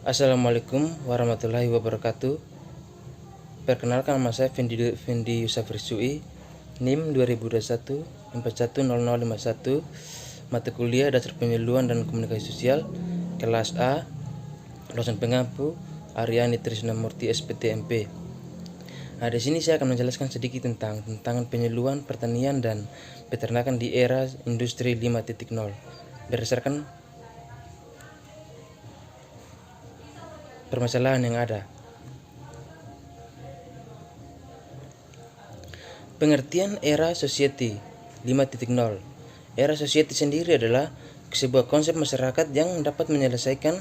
Assalamualaikum warahmatullahi wabarakatuh. Perkenalkan, nama saya Fendi Yusafri Sui, NIM 2021 410051, mata kuliah Dasar Penyuluhan dan Komunikasi Sosial, kelas A, dosen pengampu Aryani Trisnamurti SPTMP. Nah, di sini saya akan menjelaskan sedikit tentang penyuluhan pertanian dan peternakan di era industri 5.0 berdasarkan permasalahan yang ada. Pengertian era society 5.0. Era society sendiri adalah sebuah konsep masyarakat yang dapat menyelesaikan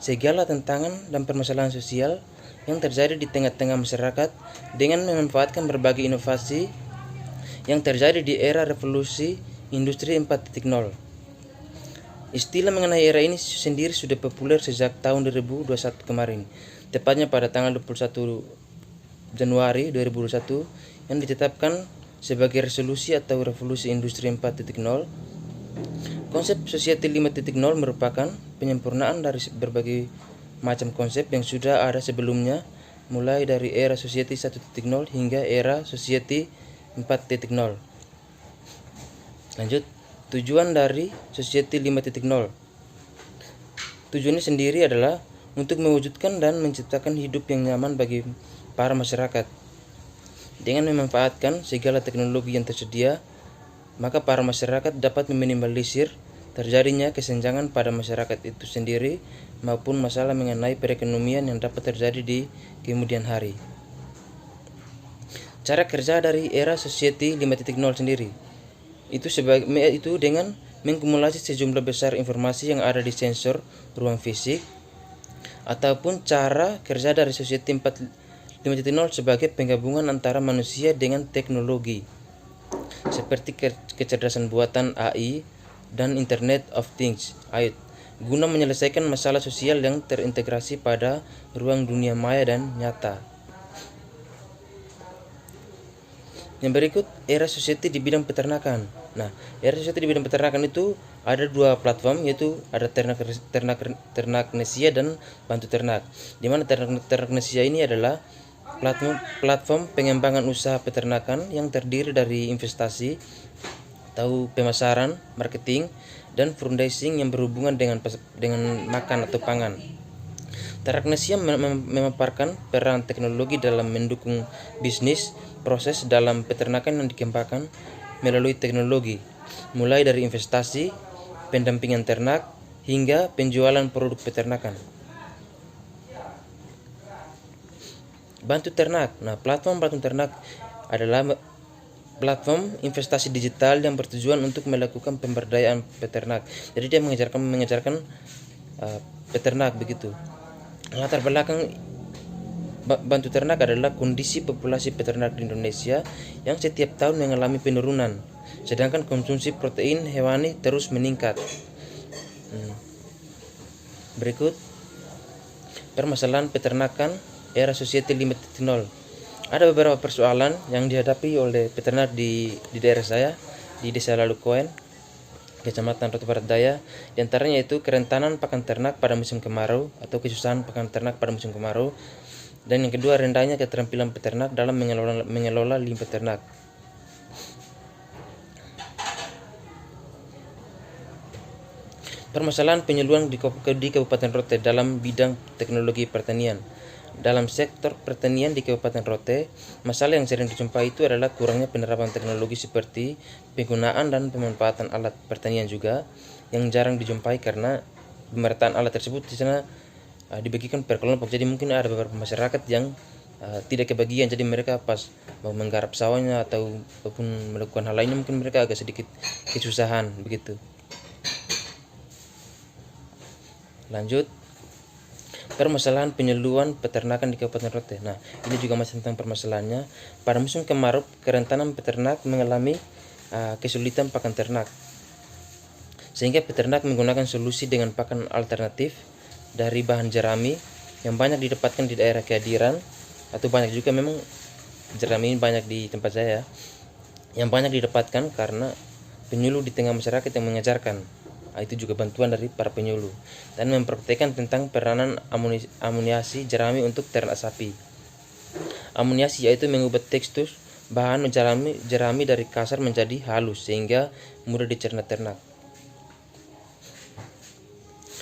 segala tantangan dan permasalahan sosial yang terjadi di tengah-tengah masyarakat dengan memanfaatkan berbagai inovasi yang terjadi di era revolusi industri 4.0. Istilah mengenai era ini sendiri sudah populer sejak tahun 2021 kemarin, tepatnya pada tanggal 21 Januari 2021 yang ditetapkan sebagai resolusi atau revolusi industri 4.0. Konsep society 5.0 merupakan penyempurnaan dari berbagai macam konsep yang sudah ada sebelumnya, mulai dari era society 1.0 hingga era society 4.0. Lanjut, tujuan dari society 5.0. Tujuannya sendiri adalah untuk mewujudkan dan menciptakan hidup yang nyaman bagi para masyarakat. Dengan memanfaatkan segala teknologi yang tersedia, maka para masyarakat dapat meminimalisir terjadinya kesenjangan pada masyarakat itu sendiri maupun masalah mengenai perekonomian yang dapat terjadi di kemudian hari. Cara kerja dari era society 5.0 sendiri itu dengan mengkumulasi sejumlah besar informasi yang ada di sensor ruang fisik, ataupun cara kerja dari society 5.0 sebagai penggabungan antara manusia dengan teknologi seperti kecerdasan buatan AI dan Internet of Things (IoT) guna menyelesaikan masalah sosial yang terintegrasi pada ruang dunia maya dan nyata. Yang berikut, era society di bidang peternakan. Nah, era society di bidang peternakan itu ada dua platform, yaitu ada Ternaknesia dan Bantu Ternak. Di mana Ternaknesia ini adalah platform pengembangan usaha peternakan yang terdiri dari investasi atau pemasaran, marketing, dan fundraising yang berhubungan dengan makan atau pangan. Ternaknesia memaparkan peran teknologi dalam mendukung bisnis proses dalam peternakan yang dikembangkan melalui teknologi, mulai dari investasi, pendampingan ternak, hingga penjualan produk peternakan. Bantu Ternak. Nah, platform Bantu Ternak adalah platform investasi digital yang bertujuan untuk melakukan pemberdayaan peternak. Jadi dia mengejarkan peternak begitu. Latar belakang Bantu Ternak adalah kondisi populasi peternak di Indonesia yang setiap tahun mengalami penurunan, sedangkan konsumsi protein hewani terus meningkat. Berikut permasalahan peternakan era society 5.0. Ada beberapa persoalan yang dihadapi oleh peternak di daerah saya, di Desa Lalukoen, Kecamatan Rote Barat Daya. Di antaranya itu kerentanan pakan ternak pada musim kemarau atau kesusahan pakan ternak pada musim kemarau. Dan yang kedua, rendahnya keterampilan peternak dalam mengelola limbah ternak. Permasalahan penyuluhan di Kabupaten Rote dalam bidang teknologi pertanian. Dalam sektor pertanian di Kabupaten Rote, masalah yang sering dijumpai itu adalah kurangnya penerapan teknologi seperti penggunaan dan pemanfaatan alat pertanian juga yang jarang dijumpai karena pemerataan alat tersebut di sana dibagikan per kelompok. Jadi mungkin ada beberapa masyarakat yang tidak kebagian, jadi mereka pas mau menggarap sawahnya ataupun melakukan hal lainnya mungkin mereka agak sedikit kesusahan begitu. Lanjut, permasalahan penyuluhan peternakan di Kabupaten Rote. Nah, ini juga masih tentang permasalahannya. Pada musim kemarau, kerentanan peternak mengalami kesulitan pakan ternak, sehingga peternak menggunakan solusi dengan pakan alternatif dari bahan jerami yang banyak didapatkan di daerah Kehadiran, atau banyak juga memang jerami ini banyak di tempat saya, yang banyak didapatkan karena penyuluh di tengah masyarakat yang mengajarkan Itu juga bantuan dari para penyuluh. Dan mempraktekkan tentang peranan amoniasi jerami untuk ternak sapi. Amoniasi yaitu mengubah tekstur bahan jerami dari kasar menjadi halus sehingga mudah dicerna ternak.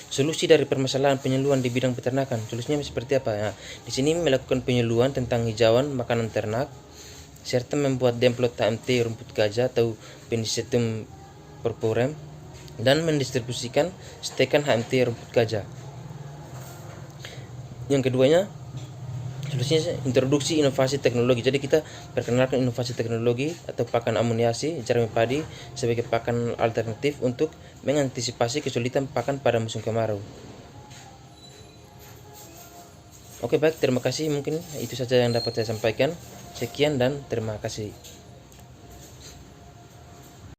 Solusi dari permasalahan penyuluhan di bidang peternakan. Solusinya seperti apa? Nah, di sini melakukan penyuluhan tentang hijauan makanan ternak serta membuat demplot HMT rumput gajah atau Penicetum purpurem dan mendistribusikan stekan HMT rumput gajah. Yang keduanya, solusinya introduksi inovasi teknologi. Jadi kita perkenalkan inovasi teknologi atau pakan amoniasi jerami padi sebagai pakan alternatif untuk mengantisipasi kesulitan pakan pada musim kemarau. Oke, baik, terima kasih. Mungkin itu saja yang dapat saya sampaikan. Sekian dan terima kasih.